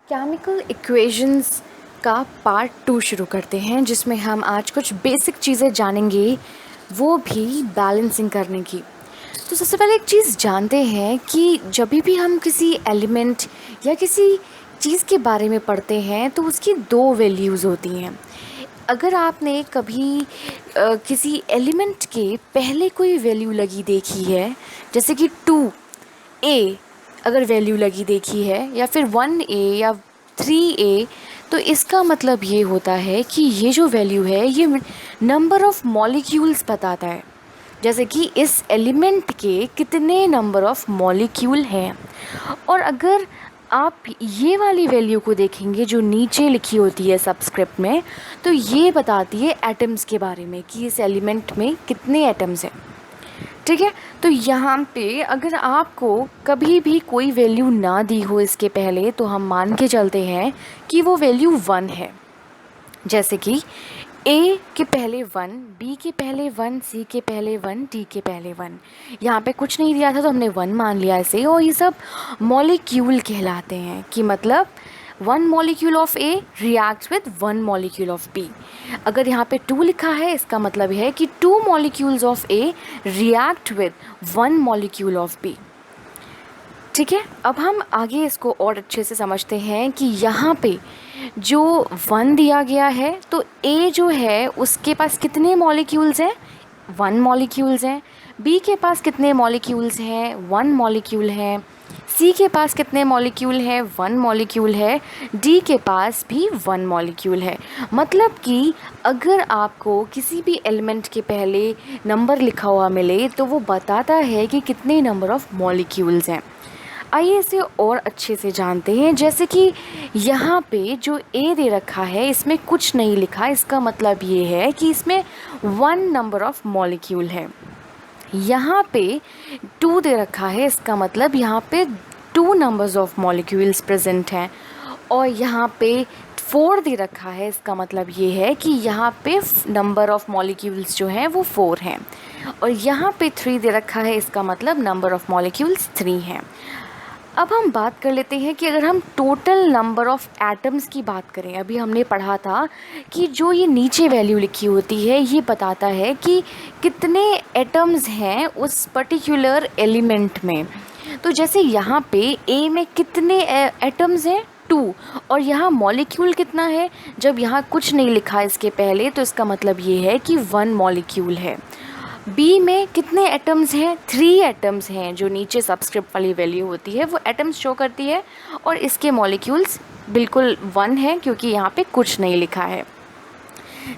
Chemical equations का part 2 शुरू करते हैं, जिसमें हम आज कुछ बेसिक चीज़ें जानेंगे, वो भी बैलेंसिंग करने की। तो सबसे पहले एक चीज़ जानते हैं कि जब भी हम किसी एलिमेंट या किसी चीज़ के बारे में पढ़ते हैं तो उसकी दो वैल्यूज़ होती हैं। अगर आपने कभी किसी एलिमेंट के पहले कोई वैल्यू लगी देखी है, जैसे कि 2a अगर वैल्यू लगी देखी है, या फिर 1a या 3a, तो इसका मतलब ये होता है कि ये जो वैल्यू है ये नंबर ऑफ़ मॉलिक्यूल्स बताता है, जैसे कि इस एलिमेंट के कितने नंबर ऑफ़ मॉलिक्यूल हैं। और अगर आप ये वाली वैल्यू को देखेंगे जो नीचे लिखी होती है सबस्क्रिप्ट में, तो ये बताती है एटम्स के बारे में कि इस एलिमेंट में कितने एटम्स हैं। ठीक है, तो यहाँ पे अगर आपको कभी भी कोई वैल्यू ना दी हो इसके पहले, तो हम मान के चलते हैं कि वो वैल्यू 1 है। जैसे कि A के पहले 1, B के पहले 1, C के पहले 1, D के पहले 1। यहाँ पे कुछ नहीं दिया था तो हमने 1 मान लिया इसे, और ये सब मॉलिक्यूल कहलाते हैं कि मतलब 1 molecule of A reacts with 1 molecule of B। अगर यहाँ पे 2 लिखा है, इसका मतलब है कि 2 molecules of A react with 1 molecule of B। ठीक है, अब हम आगे इसको और अच्छे से समझते हैं कि यहाँ पे जो 1 दिया गया है, तो A जो है उसके पास कितने मॉलिक्यूल्स हैं, 1 मॉलिक्यूल्स हैं। B के पास कितने मॉलिक्यूल्स हैं, 1 मॉलिक्यूल है। C के पास कितने मॉलिक्यूल है, 1 मॉलिक्यूल है। D के पास भी 1 मॉलिक्यूल है। मतलब कि अगर आपको किसी भी एलिमेंट के पहले नंबर लिखा हुआ मिले, तो वो बताता है कि कितने नंबर ऑफ़ मॉलिक्यूल्स हैं। आइए इसे और अच्छे से जानते हैं। जैसे कि यहाँ पे जो A दे रखा है, इसमें कुछ नहीं लिखा, इसका मतलब ये है कि इसमें 1 नंबर ऑफ़ मॉलिक्यूल है। यहाँ पे 2 दे रखा है, इसका मतलब यहाँ पे 2 नंबर्स ऑफ़ मॉलिक्यूल्स प्रेजेंट हैं। और यहाँ पे 4 दे रखा है, इसका मतलब ये है कि यहाँ पे नंबर ऑफ़ मॉलिक्यूल्स जो हैं वो 4 हैं। और यहाँ पे 3 दे रखा है, इसका मतलब नंबर ऑफ़ मॉलिक्यूल्स 3 हैं। अब हम बात कर लेते हैं कि अगर हम टोटल नंबर ऑफ़ एटम्स की बात करें, अभी हमने पढ़ा था कि जो ये नीचे वैल्यू लिखी होती है ये बताता है कि कितने एटम्स हैं उस पर्टिकुलर एलिमेंट में। तो जैसे यहाँ पे ए में कितने एटम्स हैं, 2, और यहाँ मॉलिक्यूल कितना है, जब यहाँ कुछ नहीं लिखा इसके पहले, तो इसका मतलब ये है कि 1 मॉलिक्यूल है। बी में कितने एटम्स हैं, 3 एटम्स हैं, जो नीचे सबस्क्रिप्ट वाली वैल्यू होती है वो एटम्स शो करती है, और इसके मॉलिक्यूल्स बिल्कुल 1 है क्योंकि यहाँ पे कुछ नहीं लिखा है।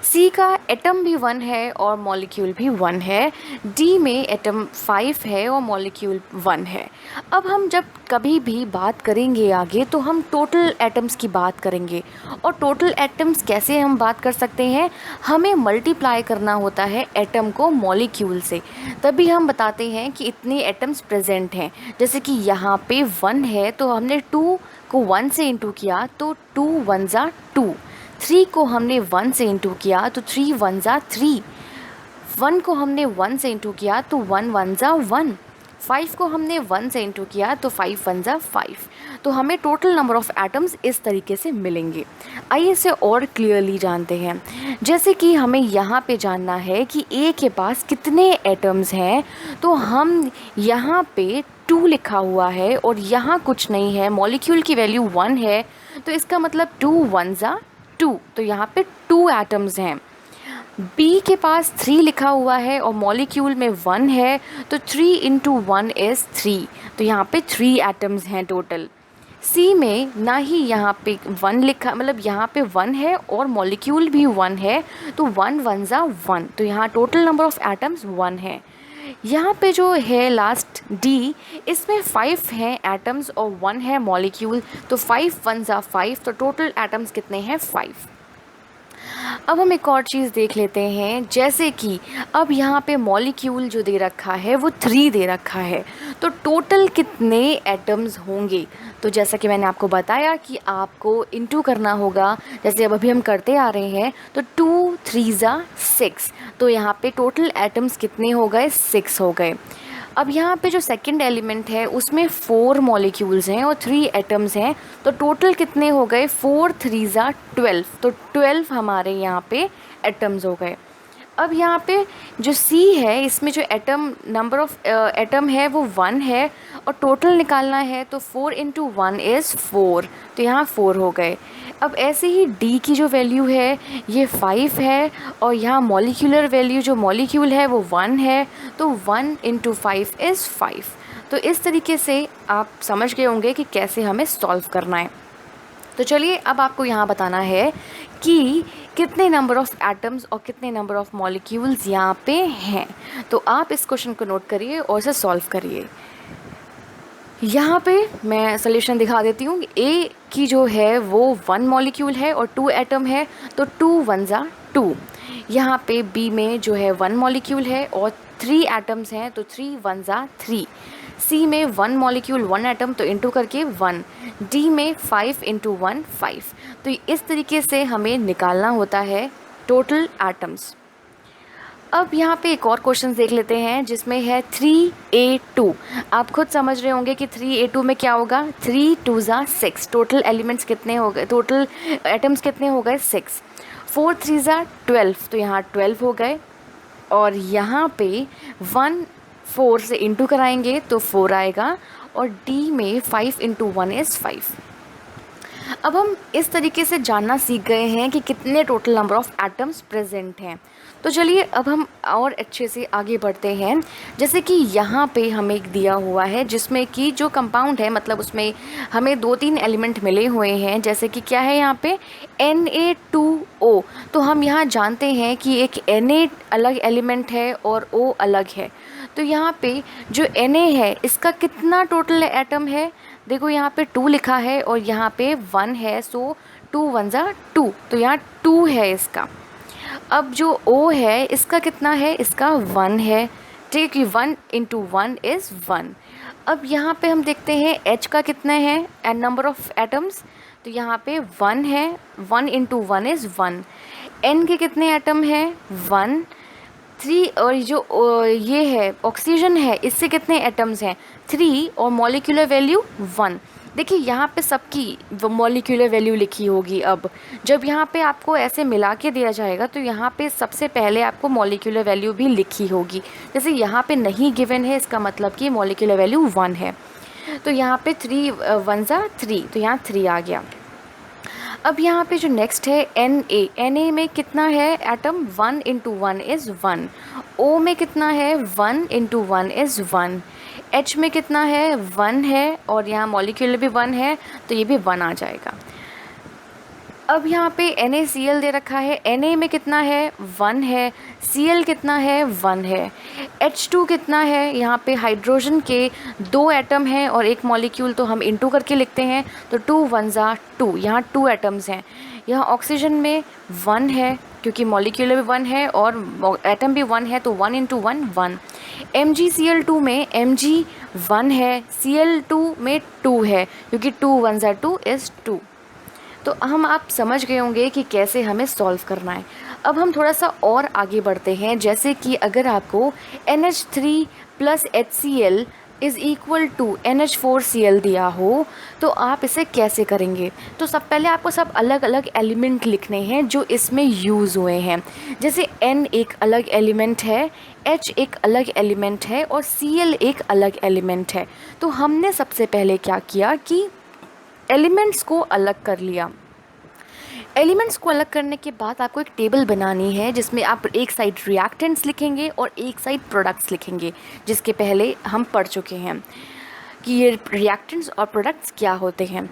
सी का एटम भी 1 है और मॉलिक्यूल भी 1 है। डी में एटम 5 है और मॉलिक्यूल 1 है। अब हम जब कभी भी बात करेंगे आगे, तो हम टोटल एटम्स की बात करेंगे। और टोटल एटम्स कैसे हम बात कर सकते हैं, हमें मल्टीप्लाई करना होता है एटम को मॉलिक्यूल से, तभी हम बताते हैं कि इतने एटम्स प्रेजेंट हैं। जैसे कि यहाँ पे 1 है, तो हमने 2 को 1 से इंटू किया तो 2 1 ज़ा 2। 3 को हमने 1 से इंटू किया तो 3 1 ज़ा 3। 1 को हमने 1 से इंटू किया तो 1 1 ज़ा 1। 5 को हमने 1 से इंटू किया तो 5 1 ज़ा 5। तो हमें टोटल नंबर ऑफ़ एटम्स इस तरीके से मिलेंगे। आइए इसे और क्लियरली जानते हैं। जैसे कि हमें यहाँ पे जानना है कि ए के पास कितने एटम्स हैं, तो हम यहाँ पे 2 लिखा हुआ है और यहाँ कुछ नहीं है, मॉलिक्यूल की वैल्यू 1 है, तो इसका मतलब 2 1 ज़ा 2, तो यहाँ पे 2 एटम्स हैं। बी के पास 3 लिखा हुआ है और मॉलिक्यूल में 1 है, तो 3 इंटू 1 इज़ 3, तो यहाँ पे 3 एटम्स हैं टोटल। सी में ना ही यहाँ पे 1 लिखा, मतलब यहाँ पे 1 है और मॉलिक्यूल भी 1 है, तो 1 1 ज़ा 1, तो यहाँ टोटल नंबर ऑफ़ एटम्स 1 है। यहाँ पे जो है लास्ट डी, इसमें 5 हैं एटम्स और 1 है मॉलिक्यूल, तो 5 1 ज़ा 5, तो टोटल एटम्स कितने हैं, 5। अब हम एक और चीज़ देख लेते हैं। जैसे कि अब यहाँ पे मॉलिक्यूल जो दे रखा है वो 3 दे रखा है, तो टोटल कितने एटम्स होंगे। तो जैसा कि मैंने आपको बताया कि आपको इंटू करना होगा, जैसे अब अभी हम करते आ रहे हैं, तो 2 3 ज़ा 6, तो यहाँ पे टोटल एटम्स कितने हो गए, 6 हो गए। अब यहाँ पे जो सेकंड एलिमेंट है उसमें 4 मॉलिक्यूल्स हैं और 3 एटम्स हैं, तो टोटल कितने हो गए, 4 3 ज़ा 12, तो 12 हमारे यहाँ पे एटम्स हो गए। अब यहाँ पे जो C है इसमें जो एटम नंबर ऑफ एटम है वो 1 है और टोटल निकालना है, तो 4 × 1 इज़ 4, तो यहाँ 4 हो गए। अब ऐसे ही D की जो वैल्यू है ये 5 है और यहाँ मॉलिक्यूलर वैल्यू जो मॉलिक्यूल है वो 1 है, तो 1 × 5 इज़ 5। तो इस तरीके से आप समझ गए होंगे कि कैसे हमें सॉल्व करना है। तो चलिए अब आपको यहाँ बताना है कि कितने नंबर ऑफ़ एटम्स और कितने नंबर ऑफ़ मॉलिक्यूल्स यहाँ पे हैं। तो आप इस क्वेश्चन को नोट करिए और इसे सॉल्व करिए। यहाँ पे मैं सॉल्यूशन दिखा देती हूँ। ए की जो है वो 1 मॉलिक्यूल है और 2 एटम है, तो 2 1 ज़ा 2। यहाँ पे बी में जो है 1 मॉलिक्यूल है और 3 एटम्स हैं, तो 3 1 ज़ा 3। सी में 1 मॉलिक्यूल 1 एटम, तो इंटू करके 1। डी में 5 × 1 5। तो इस तरीके से हमें निकालना होता है टोटल एटम्स। अब यहाँ पे एक और क्वेश्चन देख लेते हैं जिसमें है 3A2। आप खुद समझ रहे होंगे कि 3A2 में क्या होगा, 3 2 ज़ा 6। टोटल एलिमेंट्स कितने हो गए, टोटल एटम्स कितने हो गए, 6। 4 3 ज़ा 12, तो यहाँ 12 हो गए और यहाँ पे 1 4 से इंटू कराएंगे तो 4 आएगा और डी में 5 × 1 इज़ 5। अब हम इस तरीके से जानना सीख गए हैं कि कितने total number of atoms present हैं। तो चलिए अब हम और अच्छे से आगे बढ़ते हैं। जैसे कि यहाँ पे हमें एक दिया हुआ है जिसमें कि जो कंपाउंड है, मतलब उसमें हमें 2-3 एलिमेंट मिले हुए हैं। जैसे कि क्या है यहाँ पे Na2O, तो हम यहाँ जानते हैं कि एक Na अलग एलिमेंट है और O अलग है। तो यहाँ पे जो Na है इसका कितना टोटल एटम है, देखो यहाँ पे 2 लिखा है और यहाँ पे 1 है, सो 2 1 ज़ा 2, तो यहाँ 2 है इसका। अब जो O है इसका कितना है, इसका 1 है, ठीक है, 1 × 1 इज़ 1। अब यहाँ पे हम देखते हैं H का कितना है एंड नंबर ऑफ़ एटम्स, तो यहाँ पे 1 है, 1 × 1 इज़ 1। N के कितने एटम हैं, 1 3, और जो ये है ऑक्सीजन है इससे कितने एटम्स हैं, 3 और मॉलिक्यूलर वैल्यू 1। देखिए यहाँ पे सबकी मॉलिक्यूलर वैल्यू लिखी होगी। अब जब यहाँ पे आपको ऐसे मिला के दिया जाएगा तो यहाँ पे सबसे पहले आपको मॉलिक्यूलर वैल्यू भी लिखी होगी। जैसे यहाँ पे नहीं गिवन है, इसका मतलब कि मॉलिक्यूलर वैल्यू 1 है, तो यहाँ पे 3 1 ज़ा 3, तो यहाँ 3 आ गया। अब यहाँ पे जो नेक्स्ट है Na में कितना है एटम, 1 × 1 इज़ 1। O में कितना है, 1 × 1 इज़ 1। H में कितना है, 1 है और यहाँ मॉलिक्यूलर भी 1 है, तो ये भी 1 आ जाएगा। अब यहाँ पे NaCl दे रखा है, Na में कितना है, 1 है, Cl कितना है, 1 है। H2 कितना है, यहाँ पे हाइड्रोजन के 2 एटम हैं और 1 मॉलिक्यूल, तो हम इंटू करके लिखते हैं, तो 2 1 ज़ा 2, यहाँ 2 एटम्स हैं। यहाँ ऑक्सीजन में 1 है क्योंकि मॉलिक्यूलर भी 1 है और एटम भी 1 है, तो 1 × 1 1। MgCl2 में Mg 1 है, Cl2 में 2 है क्योंकि 2 1 ज़ा 2 इज़ 2। तो हम आप समझ गए होंगे कि कैसे हमें सॉल्व करना है। अब हम थोड़ा सा और आगे बढ़ते हैं। जैसे कि अगर आपको NH3 + HCl = NH4Cl दिया हो तो आप इसे कैसे करेंगे। तो सब पहले आपको सब अलग अलग एलिमेंट लिखने हैं जो इसमें यूज़ हुए हैं। जैसे N एक अलग एलिमेंट है, H एक अलग एलिमेंट है और Cl एक अलग एलिमेंट है। तो हमने सबसे पहले क्या किया कि एलिमेंट्स को अलग कर लिया। एलिमेंट्स को अलग करने के बाद आपको एक टेबल बनानी है जिसमें आप एक साइड रिएक्टेंट्स लिखेंगे और एक साइड प्रोडक्ट्स लिखेंगे, जिसके पहले हम पढ़ चुके हैं कि ये रिएक्टेंट्स और प्रोडक्ट्स क्या होते हैं।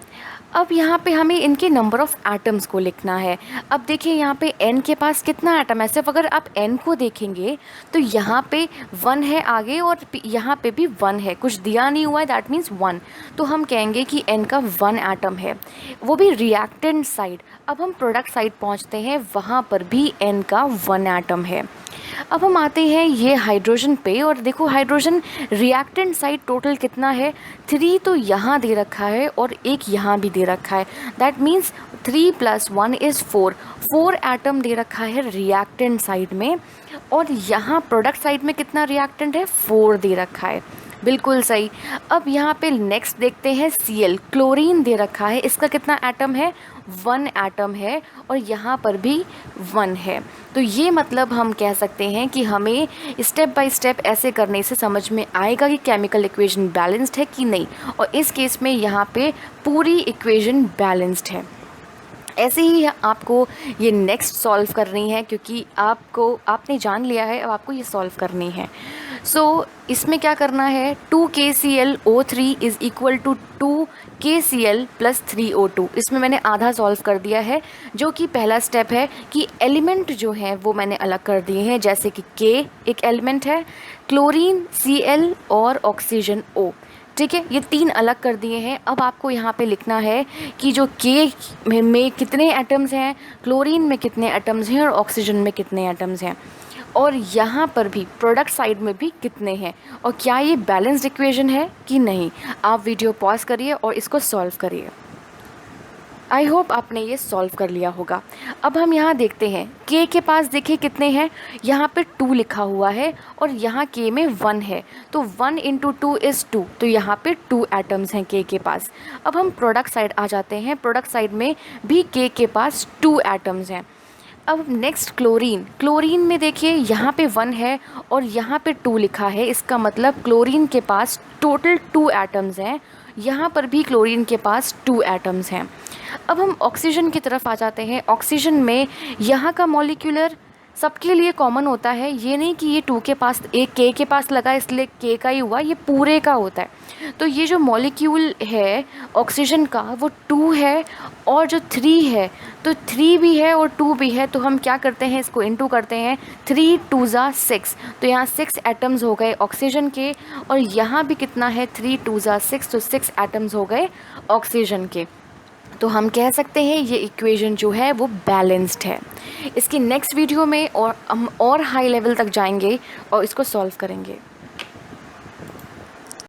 अब यहाँ पे हमें इनके नंबर ऑफ़ एटम्स को लिखना है। अब देखिए यहाँ पे N के पास कितना एटम है, सिर्फ अगर आप N को देखेंगे तो यहाँ पे 1 है आगे और यहाँ पे भी 1 है, कुछ दिया नहीं हुआ है, दैट मीन्स 1। तो हम कहेंगे कि N का 1 एटम है, वो भी रिएक्टेंट साइड। अब हम प्रोडक्ट साइड पहुँचते हैं, वहाँ पर भी N का 1 एटम है। अब हम आते हैं ये हाइड्रोजन पे, और देखो हाइड्रोजन रिएक्टेंट साइड टोटल कितना है, 3 तो यहाँ दे रखा है और एक यहाँ भी दे रखा है। That means 3 + 1 is 4। 4 एटम दे रखा है रिएक्टेंट साइड में, और यहाँ प्रोडक्ट साइड में कितना रिएक्टेंट है, 4 दे रखा है। बिल्कुल सही। अब यहाँ पे नेक्स्ट देखते हैं Cl, क्लोरीन दे रखा है, इसका कितना एटम है, 1 एटम है, और यहाँ पर भी 1 है। तो ये मतलब हम कह सकते हैं कि हमें स्टेप बाय स्टेप ऐसे करने से समझ में आएगा कि केमिकल इक्वेशन बैलेंस्ड है कि नहीं, और इस केस में यहाँ पे पूरी इक्वेशन बैलेंस्ड है। ऐसे ही आपको ये नेक्स्ट सॉल्व करनी है, क्योंकि आपने जान लिया है, अब आपको ये सॉल्व करनी है। सो इसमें क्या करना है, 2KClO3 is equal to 2KCl + 3O2। इसमें मैंने आधा सॉल्व कर दिया है, जो कि पहला स्टेप है कि एलिमेंट जो है वो मैंने अलग कर दिए हैं, जैसे कि K एक एलिमेंट है, क्लोरीन Cl और ऑक्सीजन O। ठीक है, ये 3 अलग कर दिए हैं। अब आपको यहाँ पे लिखना है कि जो K में कितने एटम्स हैं, क्लोरीन में कितने एटम्स हैं और ऑक्सीजन में कितने एटम्स हैं, और यहाँ पर भी प्रोडक्ट साइड में भी कितने हैं, और क्या ये बैलेंस्ड इक्वेशन है कि नहीं। आप वीडियो पॉज करिए और इसको सॉल्व करिए। आई होप आपने ये सॉल्व कर लिया होगा। अब हम यहाँ देखते हैं K के पास देखिए कितने हैं, यहाँ पे 2 लिखा हुआ है और यहाँ K में 1 है, तो 1 × 2 इज़ 2, तो यहाँ पे 2 एटम्स हैं K के पास। अब हम प्रोडक्ट साइड आ जाते हैं, प्रोडक्ट साइड में भी K के पास 2 एटम्स हैं। अब नेक्स्ट क्लोरीन में देखिए यहाँ पे 1 है और यहाँ पे 2 लिखा है, इसका मतलब क्लोरीन के पास टोटल 2 एटम्स हैं, यहाँ पर भी क्लोरीन के पास 2 एटम्स हैं। अब हम ऑक्सीजन की तरफ आ जाते हैं। ऑक्सीजन में यहाँ का मॉलिक्यूलर सबके लिए कॉमन होता है, ये नहीं कि ये 2 के पास एक K के पास लगा इसलिए K का ही हुआ, ये पूरे का होता है। तो ये जो मॉलिक्यूल है ऑक्सीजन का वो 2 है, और जो 3 है तो 3 भी है और 2 भी है, तो हम क्या करते हैं, इसको इनटू करते हैं, 3 × 2 = 6, तो यहाँ 6 एटम्स हो गए ऑक्सीजन के, और यहाँ भी कितना है, 3 × 2 = 6, तो 6 एटम्स हो गए ऑक्सीजन के। तो हम कह सकते हैं ये इक्वेशन जो है वो बैलेंस्ड है। इसकी नेक्स्ट वीडियो में और हम और हाई लेवल तक जाएंगे और इसको सॉल्व करेंगे।